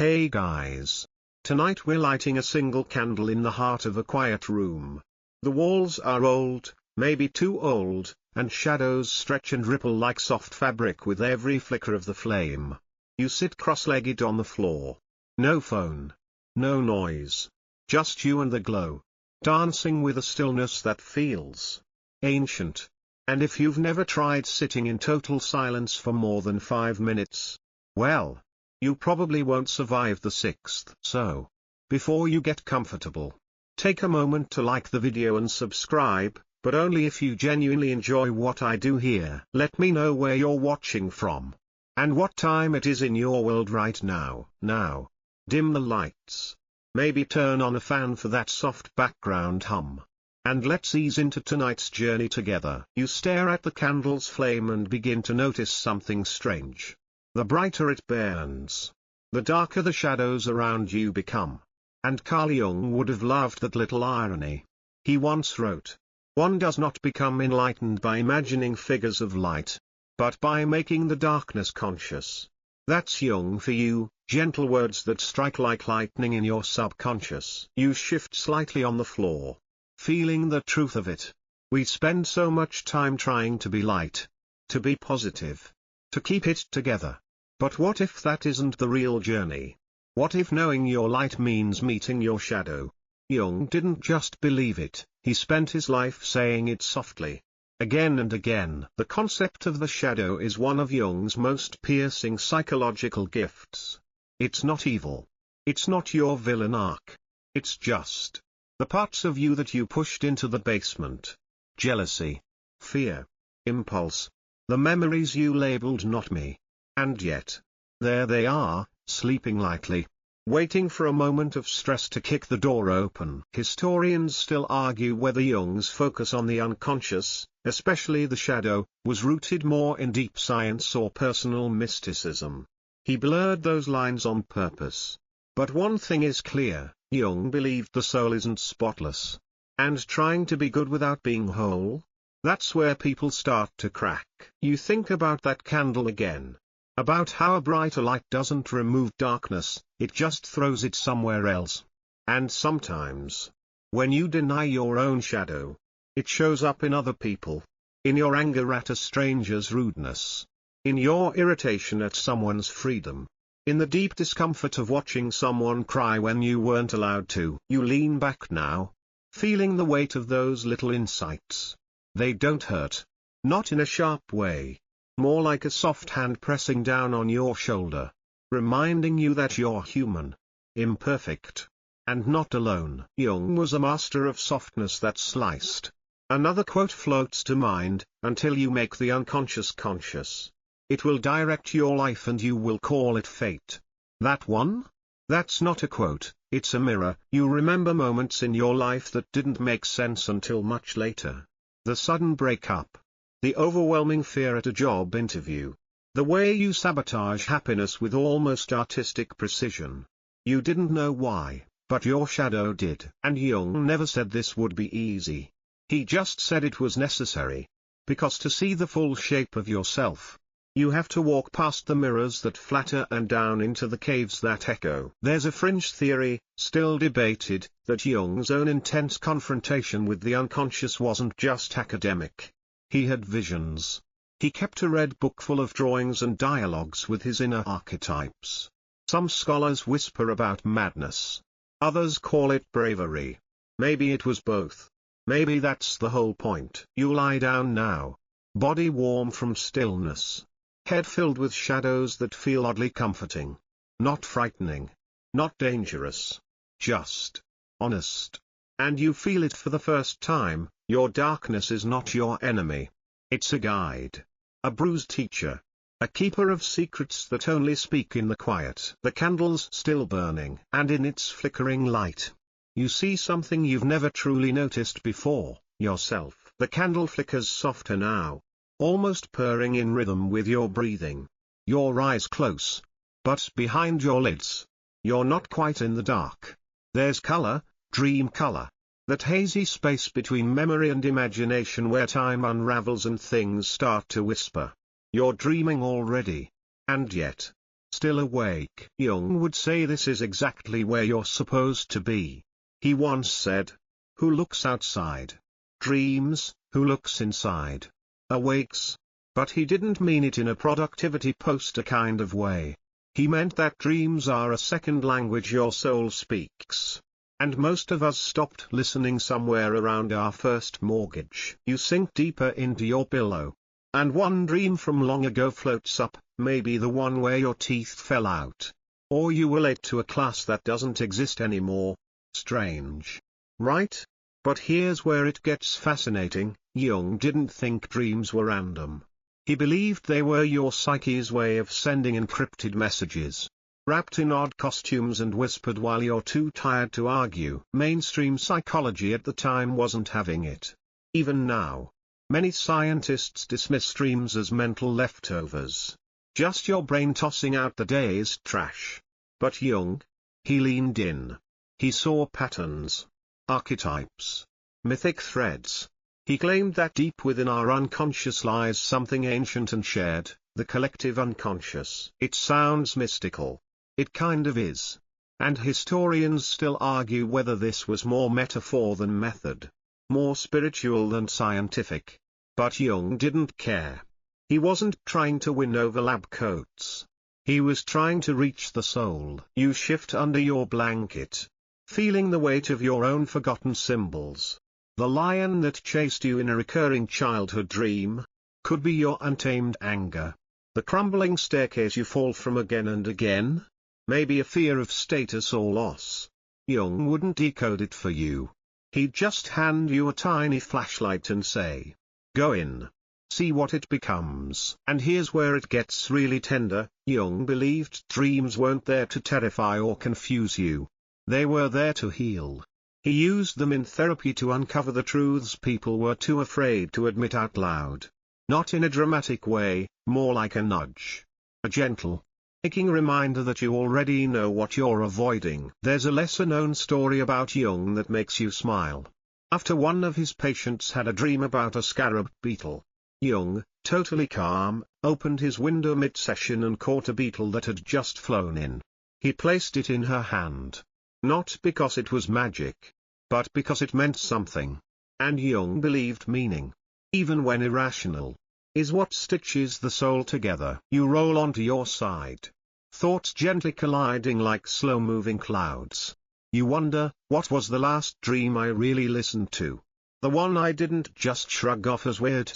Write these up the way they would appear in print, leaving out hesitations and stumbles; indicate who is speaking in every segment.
Speaker 1: Hey guys! Tonight we're lighting a single candle in the heart of a quiet room. The walls are old, maybe too old, and shadows stretch and ripple like soft fabric with every flicker of the flame. You sit cross-legged on the floor. No phone. No noise. Just you and the glow. Dancing with a stillness that feels ancient. And if you've never tried sitting in total silence for more than 5 minutes, well, you probably won't survive the 6th. So, before you get comfortable, take a moment to like the video and subscribe, but only if you genuinely enjoy what I do here. Let me know where you're watching from, and what time it is in your world right now. Now, dim the lights. Maybe turn on a fan for that soft background hum. And let's ease into tonight's journey together. You stare at the candle's flame and begin to notice something strange. The brighter it burns, the darker the shadows around you become. And Carl Jung would have loved that little irony. He once wrote, "One does not become enlightened by imagining figures of light, but by making the darkness conscious." That's Jung for you, gentle words that strike like lightning in your subconscious. You shift slightly on the floor, feeling the truth of it. We spend so much time trying to be light, to be positive, to keep it together. But what if that isn't the real journey? What if knowing your light means meeting your shadow? Jung didn't just believe it, he spent his life saying it softly, again and again. The concept of the shadow is one of Jung's most piercing psychological gifts. It's not evil. It's not your villain arc. It's just the parts of you that you pushed into the basement. Jealousy, fear, impulse, the memories you labeled not me. And yet, there they are, sleeping lightly, waiting for a moment of stress to kick the door open. Historians still argue whether Jung's focus on the unconscious, especially the shadow, was rooted more in deep science or personal mysticism. He blurred those lines on purpose. But one thing is clear, Jung believed the soul isn't spotless. And trying to be good without being whole? That's where people start to crack. You think about that candle again. About how a brighter light doesn't remove darkness, it just throws it somewhere else. And sometimes, when you deny your own shadow, it shows up in other people. In your anger at a stranger's rudeness. In your irritation at someone's freedom. In the deep discomfort of watching someone cry when you weren't allowed to. You lean back now, feeling the weight of those little insights. They don't hurt. Not in a sharp way. More like a soft hand pressing down on your shoulder, reminding you that you're human, imperfect, and not alone. Jung was a master of softness that sliced. Another quote floats to mind, "Until you make the unconscious conscious, it will direct your life and you will call it fate." That one? That's not a quote, it's a mirror. You remember moments in your life that didn't make sense until much later. The sudden breakup. The overwhelming fear at a job interview. The way you sabotage happiness with almost artistic precision. You didn't know why, but your shadow did. And Jung never said this would be easy. He just said it was necessary. Because to see the full shape of yourself, you have to walk past the mirrors that flatter and down into the caves that echo. There's a fringe theory, still debated, that Jung's own intense confrontation with the unconscious wasn't just academic. He had visions. He kept a red book full of drawings and dialogues with his inner archetypes. Some scholars whisper about madness. Others call it bravery. Maybe it was both. Maybe that's the whole point. You lie down now. Body warm from stillness. Head filled with shadows that feel oddly comforting. Not frightening. Not dangerous. Just honest. And you feel it for the first time. Your darkness is not your enemy. It's a guide. A bruised teacher. A keeper of secrets that only speak in the quiet. The candle's still burning. And in its flickering light, you see something you've never truly noticed before, yourself. The candle flickers softer now. Almost purring in rhythm with your breathing. Your eyes close. But behind your lids, you're not quite in the dark. There's color, dream color. That hazy space between memory and imagination where time unravels and things start to whisper. You're dreaming already. And yet, still awake. Jung would say this is exactly where you're supposed to be. He once said, "Who looks outside, dreams, who looks inside, awakes." But he didn't mean it in a productivity poster kind of way. He meant that dreams are a second language your soul speaks. And most of us stopped listening somewhere around our first mortgage. You sink deeper into your pillow. And one dream from long ago floats up, maybe the one where your teeth fell out. Or you were late to a class that doesn't exist anymore. Strange. Right? But here's where it gets fascinating. Jung didn't think dreams were random. He believed they were your psyche's way of sending encrypted messages, wrapped in odd costumes and whispered while you're too tired to argue. Mainstream psychology at the time wasn't having it. Even now, many scientists dismiss dreams as mental leftovers. Just your brain tossing out the day's trash. But Jung? He leaned in. He saw patterns, archetypes, mythic threads. He claimed that deep within our unconscious lies something ancient and shared, the collective unconscious. It sounds mystical. It kind of is. And historians still argue whether this was more metaphor than method, more spiritual than scientific. But Jung didn't care. He wasn't trying to win over lab coats. He was trying to reach the soul. You shift under your blanket, feeling the weight of your own forgotten symbols. The lion that chased you in a recurring childhood dream could be your untamed anger. The crumbling staircase you fall from again and again, maybe a fear of status or loss. Jung wouldn't decode it for you. He'd just hand you a tiny flashlight and say, "Go in. See what it becomes." And here's where it gets really tender. Jung believed dreams weren't there to terrify or confuse you. They were there to heal. He used them in therapy to uncover the truths people were too afraid to admit out loud. Not in a dramatic way, more like a nudge. A gentle, aching reminder that you already know what you're avoiding. There's a lesser-known story about Jung that makes you smile. After one of his patients had a dream about a scarab beetle, Jung, totally calm, opened his window mid-session and caught a beetle that had just flown in. He placed it in her hand. Not because it was magic, but because it meant something. And Jung believed meaning, even when irrational, is what stitches the soul together. You roll onto your side, thoughts gently colliding like slow-moving clouds. You wonder, what was the last dream I really listened to? The one I didn't just shrug off as weird?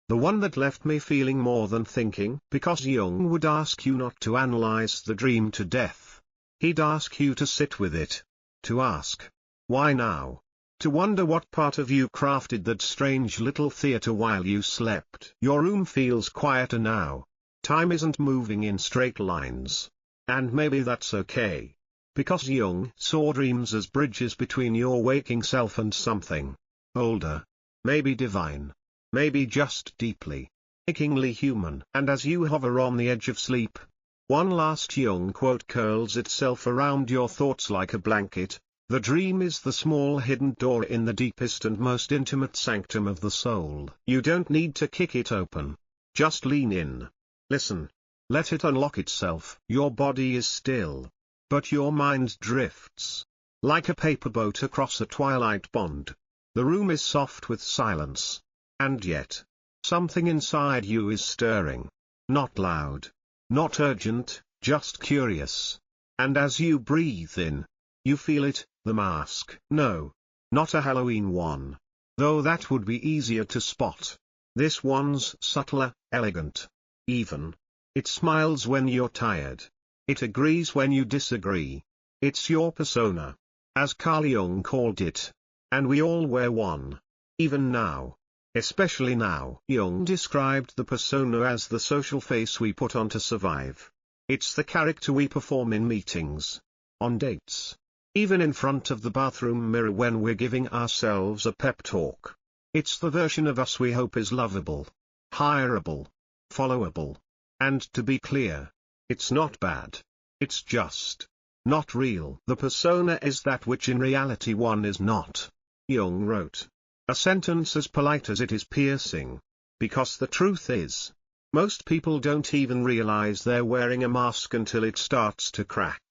Speaker 1: The one that left me feeling more than thinking? Because Jung would ask you not to analyze the dream to death. He'd ask you to sit with it. To ask, why now? To wonder what part of you crafted that strange little theater while you slept. Your room feels quieter now. Time isn't moving in straight lines. And maybe that's okay. Because Jung saw dreams as bridges between your waking self and something older, maybe divine, maybe just deeply, achingly human. And as you hover on the edge of sleep, one last Jung quote curls itself around your thoughts like a blanket. The dream is the small hidden door in the deepest and most intimate sanctum of the soul. You don't need to kick it open. Just lean in. Listen. Let it unlock itself. Your body is still, but your mind drifts, like a paper boat across a twilight pond. The room is soft with silence. And yet, something inside you is stirring. Not loud. Not urgent, just curious. And as you breathe in, you feel it, the mask. No, not a Halloween one. Though that would be easier to spot. This one's subtler, elegant, even. It smiles when you're tired. It agrees when you disagree. It's your persona, as Carl Jung called it. And we all wear one. Even now. Especially now. Jung described the persona as the social face we put on to survive. It's the character we perform in meetings, on dates, even in front of the bathroom mirror when we're giving ourselves a pep talk. It's the version of us we hope is lovable, hireable, followable. And to be clear, it's not bad. It's just not real. The persona is that which in reality one is not. Jung wrote, a sentence as polite as it is piercing. Because the truth is, Most people don't even realize they're wearing a mask until it starts to crack.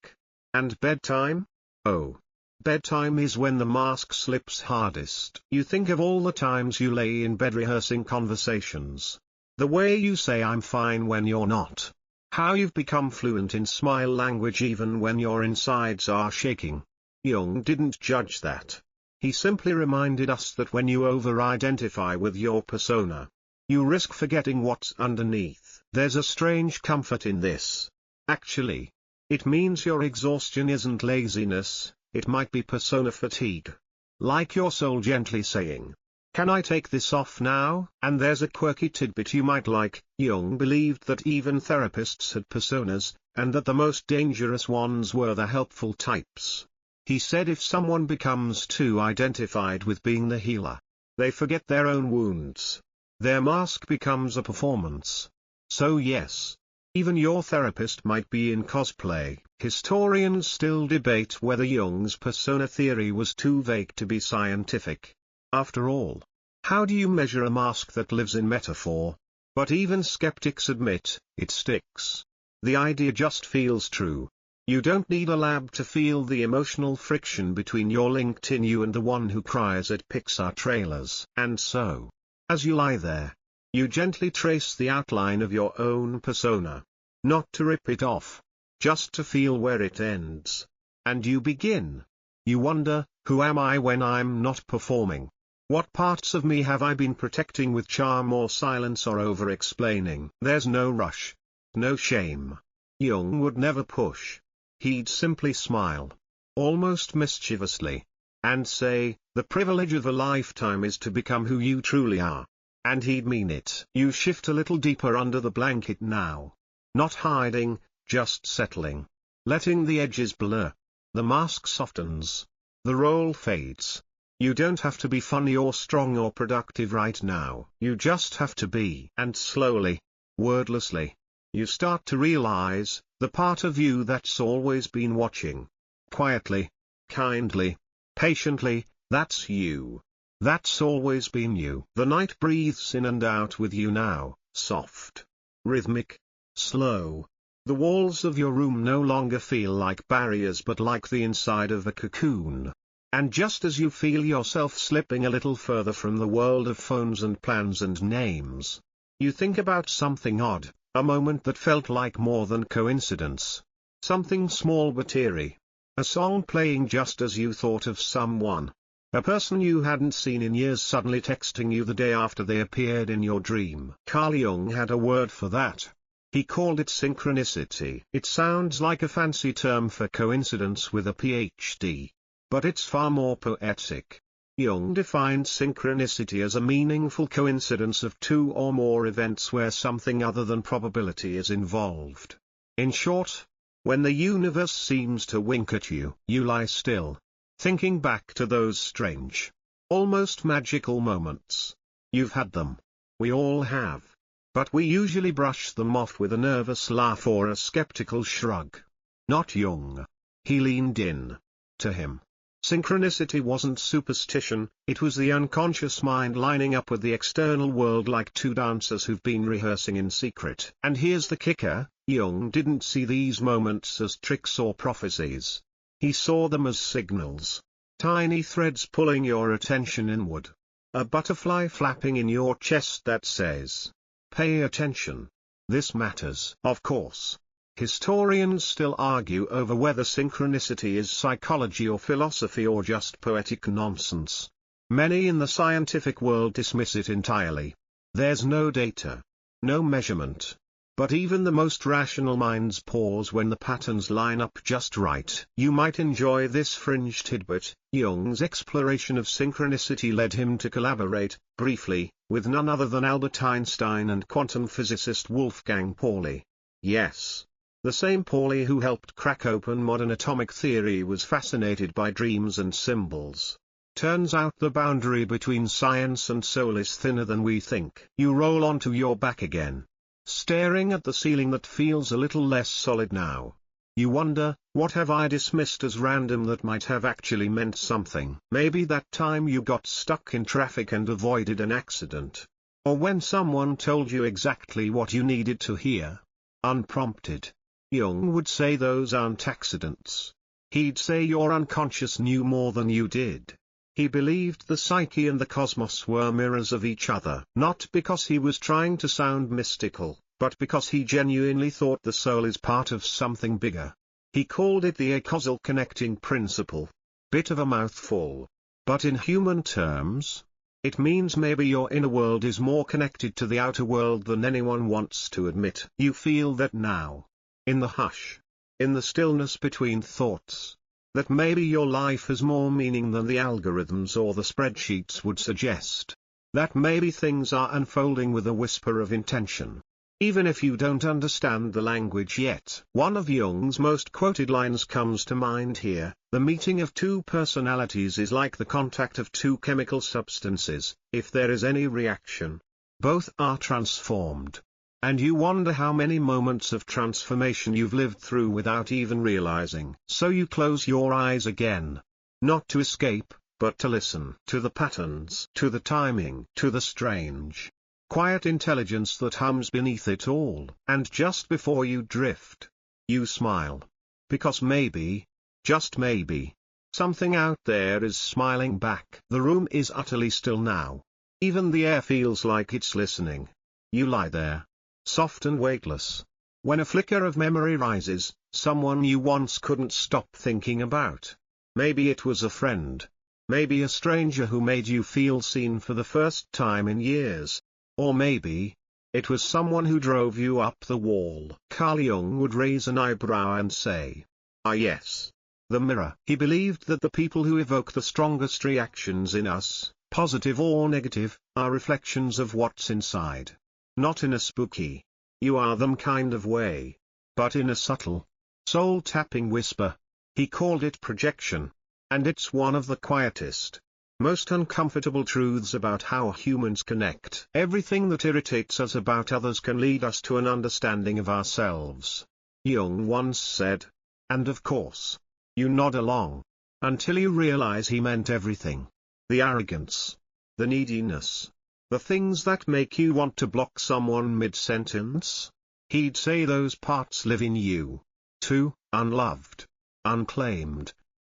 Speaker 1: And bedtime? Oh. Bedtime is when the mask slips hardest. You think of all the times you lay in bed rehearsing conversations. The way you say I'm fine when you're not. How you've become fluent in smile language even when your insides are shaking. Jung didn't judge that. He simply reminded us that when you over-identify with your persona, you risk forgetting what's underneath. There's a strange comfort in this. Actually, it means your exhaustion isn't laziness, it might be persona fatigue. Like your soul gently saying, "Can I take this off now?" And there's a quirky tidbit you might like. Jung believed that even therapists had personas, and that the most dangerous ones were the helpful types. He said if someone becomes too identified with being the healer, they forget their own wounds. Their mask becomes a performance. So yes, even your therapist might be in cosplay. Historians still debate whether Jung's persona theory was too vague to be scientific. After all, how do you measure a mask that lives in metaphor? But even skeptics admit, it sticks. The idea just feels true. You don't need a lab to feel the emotional friction between your LinkedIn you and the one who cries at Pixar trailers. And so, as you lie there, you gently trace the outline of your own persona. Not to rip it off, just to feel where it ends. And you begin. You wonder, who am I when I'm not performing? What parts of me have I been protecting with charm or silence or over-explaining? There's no rush. No shame. Jung would never push. He'd simply smile, almost mischievously, and say, the privilege of a lifetime is to become who you truly are. And he'd mean it. You shift a little deeper under the blanket now. Not hiding, just settling. Letting the edges blur. The mask softens. The role fades. You don't have to be funny or strong or productive right now. You just have to be. And slowly, wordlessly, you start to realize, the part of you that's always been watching. Quietly, kindly, patiently, that's you. That's always been you. The night breathes in and out with you now, soft, rhythmic, slow. The walls of your room no longer feel like barriers but like the inside of a cocoon. And just as you feel yourself slipping a little further from the world of phones and plans and names, you think about something odd, a moment that felt like more than coincidence. Something small but eerie. A song playing just as you thought of someone. A person you hadn't seen in years suddenly texting you the day after they appeared in your dream. Carl Jung had a word for that. He called it synchronicity. It sounds like a fancy term for coincidence with a PhD. But it's far more poetic. Jung defined synchronicity as a meaningful coincidence of two or more events where something other than probability is involved. In short, when the universe seems to wink at you, you lie still, thinking back to those strange, almost magical moments. You've had them. We all have. But we usually brush them off with a nervous laugh or a skeptical shrug. Not Jung. He leaned in. To him, synchronicity wasn't superstition, it was the unconscious mind lining up with the external world like two dancers who've been rehearsing in secret. And here's the kicker, Jung didn't see these moments as tricks or prophecies. He saw them as signals. Tiny threads pulling your attention inward. A butterfly flapping in your chest that says, pay attention. This matters. Of course, historians still argue over whether synchronicity is psychology or philosophy or just poetic nonsense. Many in the scientific world dismiss it entirely. There's no data, no measurement. But even the most rational minds pause when the patterns line up just right. You might enjoy this fringe tidbit. Jung's exploration of synchronicity led him to collaborate, briefly, with none other than Albert Einstein and quantum physicist Wolfgang Pauli. Yes, the same Pauli who helped crack open modern atomic theory was fascinated by dreams and symbols. Turns out the boundary between science and soul is thinner than we think. You roll onto your back again, staring at the ceiling that feels a little less solid now. You wonder, what have I dismissed as random that might have actually meant something? Maybe that time you got stuck in traffic and avoided an accident. Or when someone told you exactly what you needed to hear, unprompted. Jung would say those aren't accidents. He'd say your unconscious knew more than you did. He believed the psyche and the cosmos were mirrors of each other. Not because he was trying to sound mystical, but because he genuinely thought the soul is part of something bigger. He called it the acausal connecting principle. Bit of a mouthful. But in human terms, it means maybe your inner world is more connected to the outer world than anyone wants to admit. You feel that now. In the hush. In the stillness between thoughts. That maybe your life has more meaning than the algorithms or the spreadsheets would suggest. That maybe things are unfolding with a whisper of intention. Even if you don't understand the language yet. One of Jung's most quoted lines comes to mind here: the meeting of two personalities is like the contact of two chemical substances. If there is any reaction, both are transformed. And you wonder how many moments of transformation you've lived through without even realizing. So you close your eyes again. Not to escape, but to listen to the patterns, to the timing, to the strange, quiet intelligence that hums beneath it all. And just before you drift, you smile. Because maybe, just maybe, something out there is smiling back. The room is utterly still now. Even the air feels like it's listening. You lie there, soft and weightless. When a flicker of memory rises, someone you once couldn't stop thinking about. Maybe it was a friend. Maybe a stranger who made you feel seen for the first time in years. Or maybe it was someone who drove you up the wall. Carl Jung would raise an eyebrow and say, "Ah yes. The mirror." He believed that the people who evoke the strongest reactions in us, positive or negative, are reflections of what's inside. Not in a spooky, "you are them" kind of way, but in a subtle, soul-tapping whisper. He called it projection. And it's one of the quietest, most uncomfortable truths about how humans connect. Everything that irritates us about others can lead us to an understanding of ourselves. Jung once said. And of course, you nod along, until you realize he meant everything. The arrogance, the neediness, the things that make you want to block someone mid-sentence. He'd say those parts live in you, too, unloved, unclaimed,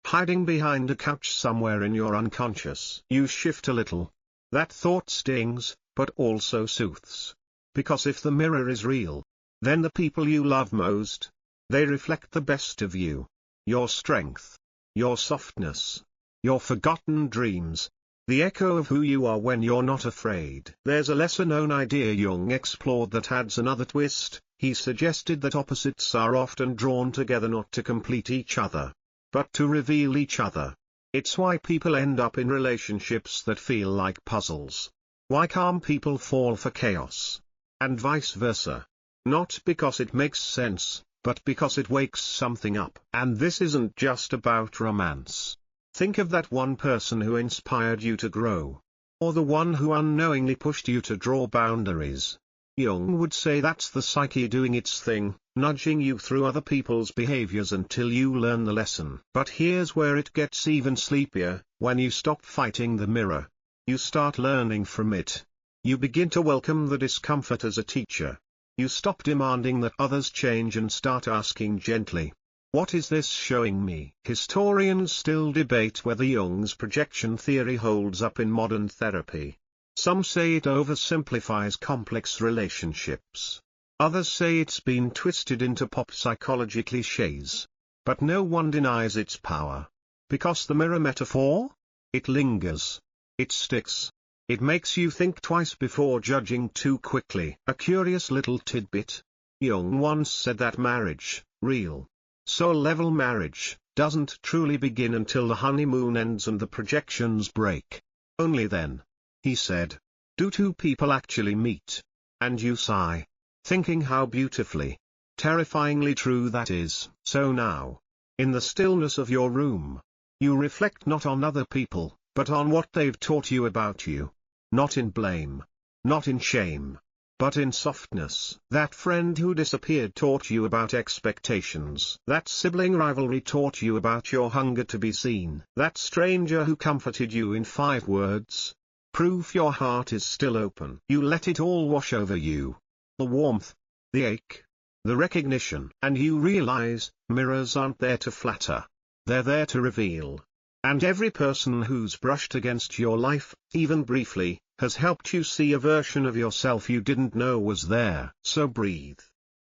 Speaker 1: hiding behind a couch somewhere in your unconscious. You shift a little. That thought stings, but also soothes. Because if the mirror is real, then the people you love most, they reflect the best of you. Your strength, your softness, your forgotten dreams, the echo of who you are when you're not afraid. There's a lesser-known idea Jung explored that adds another twist. He suggested that opposites are often drawn together not to complete each other, but to reveal each other. It's why people end up in relationships that feel like puzzles. Why calm people fall for chaos. And vice versa. Not because it makes sense, but because it wakes something up. And this isn't just about romance. Think of that one person who inspired you to grow. Or the one who unknowingly pushed you to draw boundaries. Jung would say that's the psyche doing its thing, nudging you through other people's behaviors until you learn the lesson. But here's where it gets even sleepier: when you stop fighting the mirror, you start learning from it. You begin to welcome the discomfort as a teacher. You stop demanding that others change and start asking gently, what is this showing me? Historians still debate whether Jung's projection theory holds up in modern therapy. Some say it oversimplifies complex relationships. Others say it's been twisted into pop psychology cliches. But no one denies its power. Because the mirror metaphor? It lingers. It sticks. It makes you think twice before judging too quickly. A curious little tidbit. Jung once said that marriage, real, soul-level marriage, doesn't truly begin until the honeymoon ends and the projections break. Only then, he said, do two people actually meet. And you sigh, thinking how beautifully, terrifyingly true that is. So now, in the stillness of your room, you reflect not on other people, but on what they've taught you about you. Not in blame, not in shame, but in softness. That friend who disappeared taught you about expectations. That sibling rivalry taught you about your hunger to be seen. That stranger who comforted you in 5 words, Proof your heart is still open. You let it all wash over you. The warmth, the ache, the recognition. And you realize, mirrors aren't there to flatter. They're there to reveal. And every person who's brushed against your life, even briefly, has helped you see a version of yourself you didn't know was there. So breathe.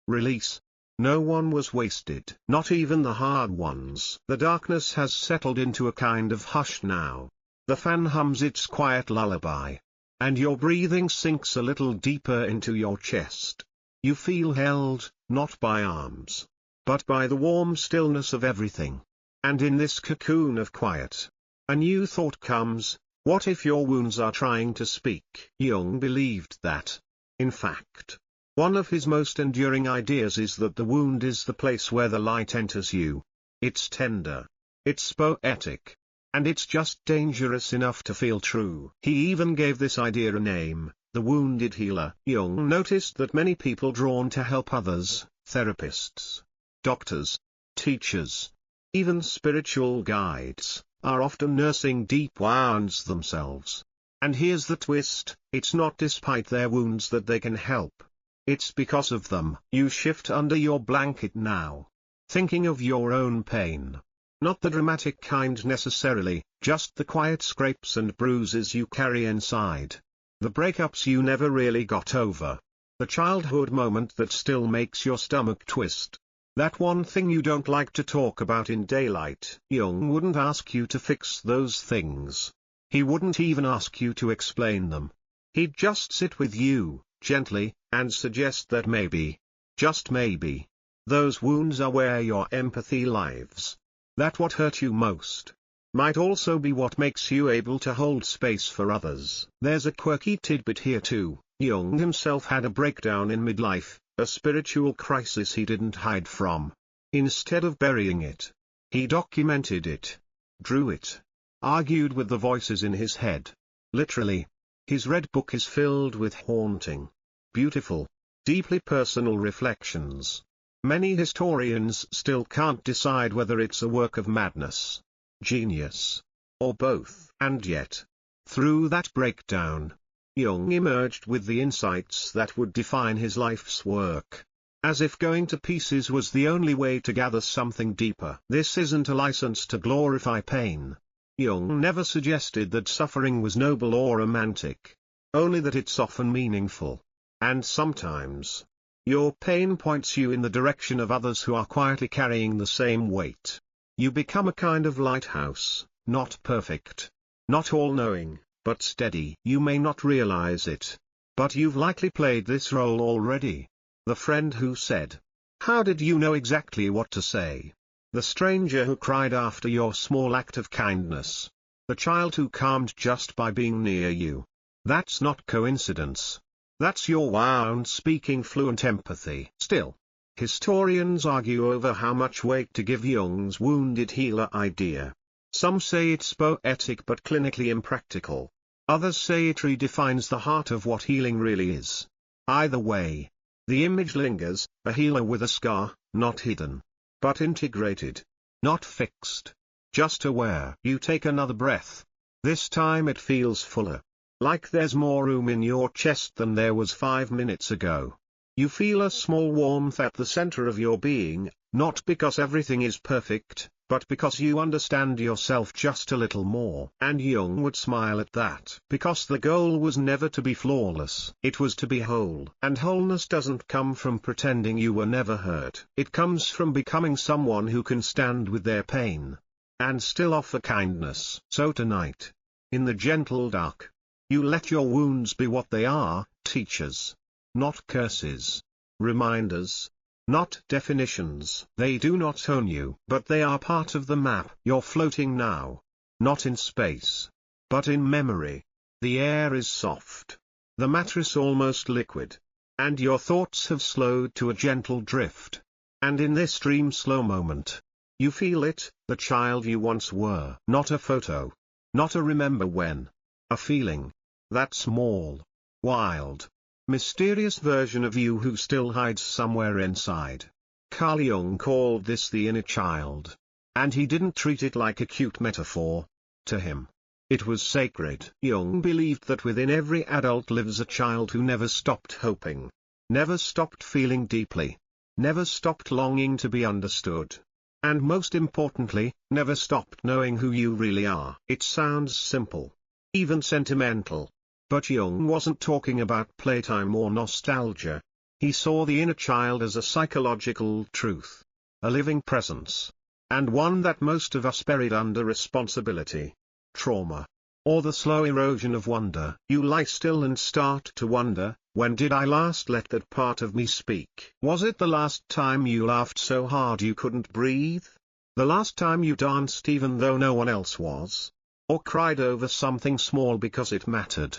Speaker 1: Release. No one was wasted. Not even the hard ones. The darkness has settled into a kind of hush now. The fan hums its quiet lullaby. And your breathing sinks a little deeper into your chest. You feel held, not by arms, but by the warm stillness of everything. And in this cocoon of quiet, a new thought comes: what if your wounds are trying to speak? Jung believed that. In fact, one of his most enduring ideas is that the wound is the place where the light enters you. It's tender. It's poetic. And it's just dangerous enough to feel true. He even gave this idea a name: the wounded healer. Jung noticed that many people drawn to help others, therapists, doctors, teachers, even spiritual guides, are often nursing deep wounds themselves. And here's the twist: it's not despite their wounds that they can help. It's because of them. You shift under your blanket now, thinking of your own pain. Not the dramatic kind necessarily, just the quiet scrapes and bruises you carry inside. The breakups you never really got over. The childhood moment that still makes your stomach twist. That one thing you don't like to talk about in daylight. Jung wouldn't ask you to fix those things. He wouldn't even ask you to explain them. He'd just sit with you, gently, and suggest that maybe, just maybe, those wounds are where your empathy lives. That what hurt you most might also be what makes you able to hold space for others. There's a quirky tidbit here too. Jung himself had a breakdown in midlife, a spiritual crisis he didn't hide from. Instead of burying it, he documented it, drew it, argued with the voices in his head. Literally, his red book is filled with haunting, beautiful, deeply personal reflections. Many historians still can't decide whether it's a work of madness, genius, or both. And yet, through that breakdown, Jung emerged with the insights that would define his life's work. As if going to pieces was the only way to gather something deeper. This isn't a license to glorify pain. Jung never suggested that suffering was noble or romantic. Only that it's often meaningful. And sometimes, your pain points you in the direction of others who are quietly carrying the same weight. You become a kind of lighthouse, not perfect, not all-knowing, but steady. You may not realize it, but you've likely played this role already. The friend who said, "How did you know exactly what to say?" The stranger who cried after your small act of kindness. The child who calmed just by being near you. That's not coincidence. That's your wound speaking fluent empathy. Still, historians argue over how much weight to give Jung's wounded healer idea. Some say it's poetic but clinically impractical. Others say it redefines the heart of what healing really is. Either way, the image lingers: a healer with a scar, not hidden, but integrated, not fixed, just aware. You take another breath. This time it feels fuller. Like there's more room in your chest than there was 5 minutes ago. You feel a small warmth at the center of your being, not because everything is perfect, but because you understand yourself just a little more. And Jung would smile at that. Because the goal was never to be flawless. It was to be whole. And wholeness doesn't come from pretending you were never hurt. It comes from becoming someone who can stand with their pain, and still offer kindness. So tonight, in the gentle dark, you let your wounds be what they are: teachers, not curses, reminders, not definitions. They do not own you, but they are part of the map. You're floating now, not in space, but in memory. The air is soft, the mattress almost liquid, and your thoughts have slowed to a gentle drift. And in this dream slow moment, you feel it, the child you once were. Not a photo, not a remember when, a feeling. That small, wild, mysterious version of you who still hides somewhere inside. Carl Jung called this the inner child. And he didn't treat it like a cute metaphor. To him, It was sacred. Jung believed that within every adult lives a child who never stopped hoping, never stopped feeling deeply, never stopped longing to be understood, and most importantly, never stopped knowing who you really are. It sounds simple, even sentimental. But Jung wasn't talking about playtime or nostalgia. He saw the inner child as a psychological truth, a living presence, and one that most of us buried under responsibility, trauma, or the slow erosion of wonder. You lie still and start to wonder, when did I last let that part of me speak? Was it the last time you laughed so hard you couldn't breathe? The last time you danced even though no one else was? Or cried over something small because it mattered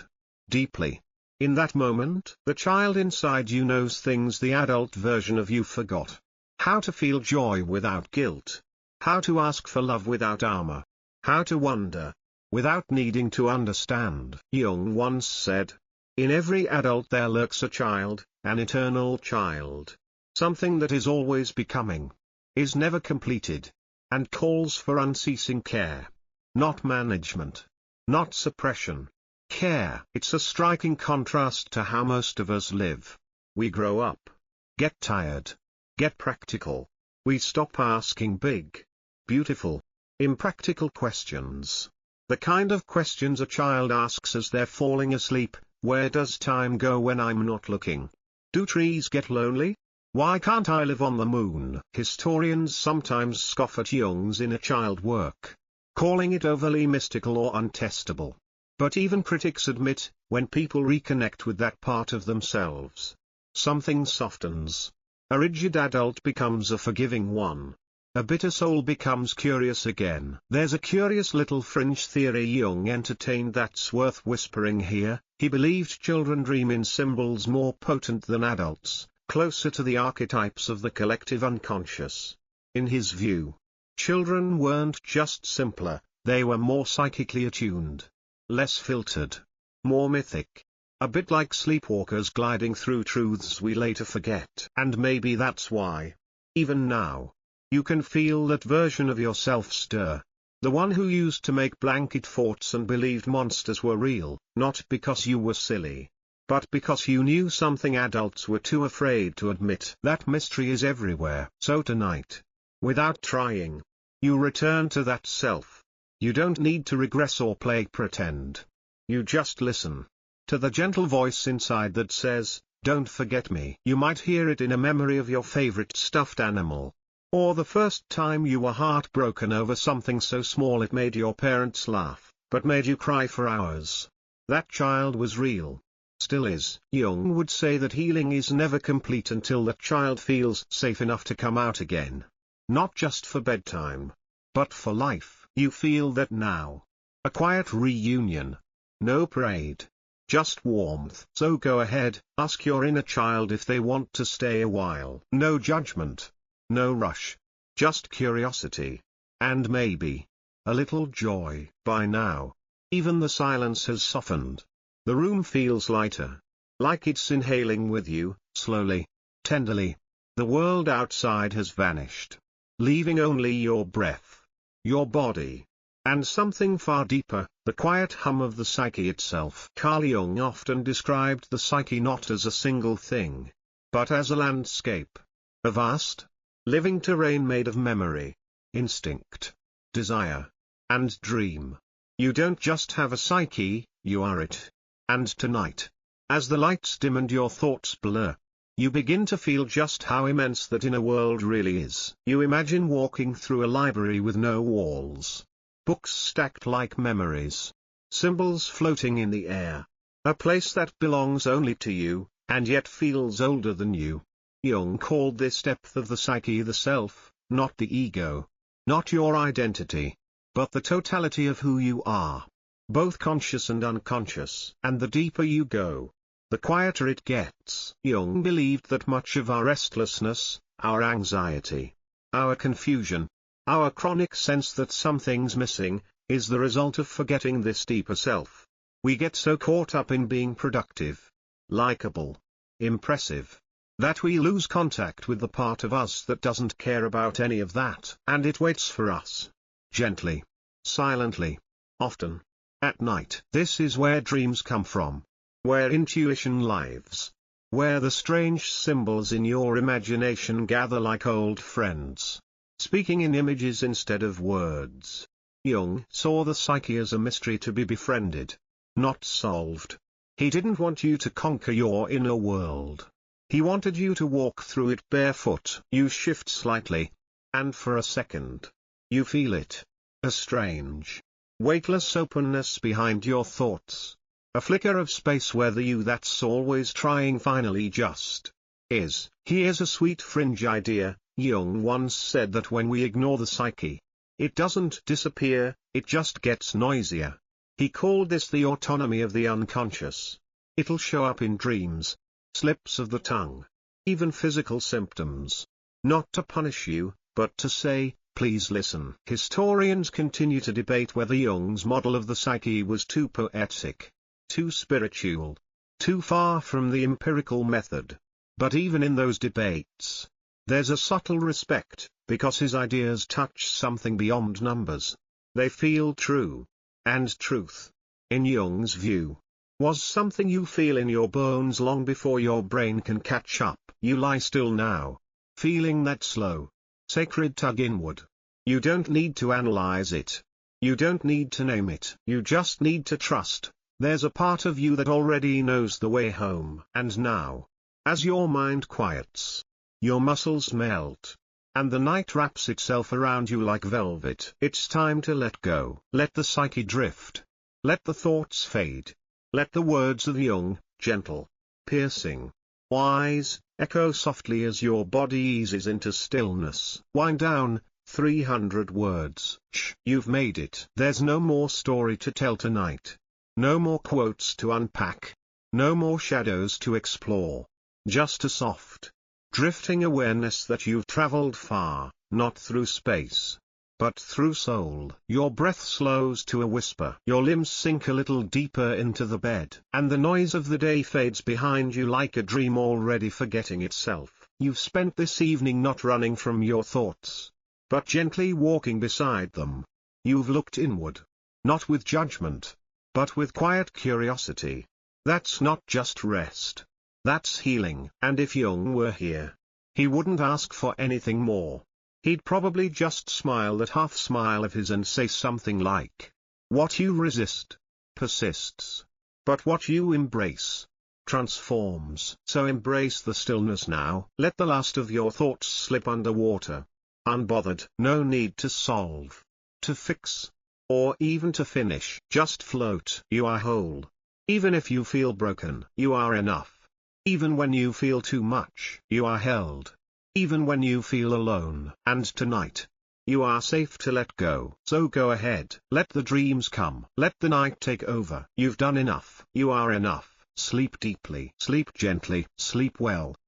Speaker 1: deeply? In that moment, the child inside you knows things the adult version of you forgot. How to feel joy without guilt. How to ask for love without armor. How to wonder, without needing to understand. Jung once said, in every adult there lurks a child, an eternal child. Something that is always becoming, is never completed, and calls for unceasing care. Not management. Not suppression. Care. It's a striking contrast to how most of us live. We grow up, get tired, get practical. We stop asking big, beautiful, impractical questions. The kind of questions a child asks as they're falling asleep: where does time go when I'm not looking? Do trees get lonely? Why can't I live on the moon? Historians sometimes scoff at Jung's inner child work, calling it overly mystical or untestable. But even critics admit, when people reconnect with that part of themselves, something softens. A rigid adult becomes a forgiving one. A bitter soul becomes curious again. There's a curious little fringe theory Jung entertained that's worth whispering here. He believed children dream in symbols more potent than adults, closer to the archetypes of the collective unconscious. In his view, children weren't just simpler, they were more psychically attuned, less filtered, more mythic. A bit like sleepwalkers gliding through truths we later forget. And maybe that's why, even now, you can feel that version of yourself stir. The one who used to make blanket forts and believed monsters were real, not because you were silly, but because you knew something adults were too afraid to admit. That mystery is everywhere. So tonight, without trying, you return to that self. You don't need to regress or play pretend. You just listen to the gentle voice inside that says, don't forget me. You might hear it in a memory of your favorite stuffed animal, or the first time you were heartbroken over something so small it made your parents laugh, but made you cry for hours. That child was real. Still is. Jung would say that healing is never complete until that child feels safe enough to come out again. Not just for bedtime, but for life. You feel that now. A quiet reunion. No parade. Just warmth. So go ahead, ask your inner child if they want to stay a while. No judgment. No rush. Just curiosity. And maybe a little joy. By now, even the silence has softened. The room feels lighter. Like it's inhaling with you, slowly, tenderly. The world outside has vanished, leaving only your breath, your body, and something far deeper, the quiet hum of the psyche itself. Carl Jung often described the psyche not as a single thing, but as a landscape. A vast, living terrain made of memory, instinct, desire, and dream. You don't just have a psyche, you are it. And tonight, as the lights dim and your thoughts blur, you begin to feel just how immense that inner world really is. You imagine walking through a library with no walls. Books stacked like memories. Symbols floating in the air. A place that belongs only to you, and yet feels older than you. Jung called this depth of the psyche the self, not the ego. Not your identity, but the totality of who you are. Both conscious and unconscious. And the deeper you go, the quieter it gets. Jung believed that much of our restlessness, our anxiety, our confusion, our chronic sense that something's missing, is the result of forgetting this deeper self. We get so caught up in being productive, likable, impressive, that we lose contact with the part of us that doesn't care about any of that. And it waits for us. Gently. Silently. Often. At night. This is where dreams come from. Where intuition lives. Where the strange symbols in your imagination gather like old friends, speaking in images instead of words. Jung saw the psyche as a mystery to be befriended, not solved. He didn't want you to conquer your inner world. He wanted you to walk through it barefoot. You shift slightly, and for a second, you feel it. A strange, weightless openness behind your thoughts. A flicker of space where the you that's always trying finally just is. Here's a sweet fringe idea. Jung once said that when we ignore the psyche, it doesn't disappear, it just gets noisier. He called this the autonomy of the unconscious. It'll show up in dreams, slips of the tongue, even physical symptoms. Not to punish you, but to say, please listen. Historians continue to debate whether Jung's model of the psyche was too poetic, too spiritual, too far from the empirical method. But even in those debates, there's a subtle respect, because his ideas touch something beyond numbers. They feel true. And truth, in Jung's view, was something you feel in your bones long before your brain can catch up. You lie still now, feeling that slow, sacred tug inward. You don't need to analyze it. You don't need to name it. You just need to trust. There's a part of you that already knows the way home. And now, as your mind quiets, your muscles melt, and the night wraps itself around you like velvet, it's time to let go. Let the psyche drift. Let the thoughts fade. Let the words of Jung, gentle, piercing, wise, echo softly as your body eases into stillness. Wind down, 300 words. Shh, you've made it. There's no more story to tell tonight. No more quotes to unpack. No more shadows to explore. Just a soft, drifting awareness that you've traveled far, not through space, but through soul. Your breath slows to a whisper. Your limbs sink a little deeper into the bed. And the noise of the day fades behind you like a dream already forgetting itself. You've spent this evening not running from your thoughts, but gently walking beside them. You've looked inward, not with judgment, but with quiet curiosity. That's not just rest. That's healing. And if Jung were here, he wouldn't ask for anything more. He'd probably just smile that half smile of his and say something like, what you resist, persists. But what you embrace, transforms. So embrace the stillness now. Let the last of your thoughts slip underwater. Unbothered. No need to solve, to fix, or even to finish. Just float. You are whole. Even if you feel broken, you are enough. Even when you feel too much, you are held. Even when you feel alone. And tonight, you are safe to let go. So go ahead. Let the dreams come. Let the night take over. You've done enough. You are enough. Sleep deeply. Sleep gently. Sleep well.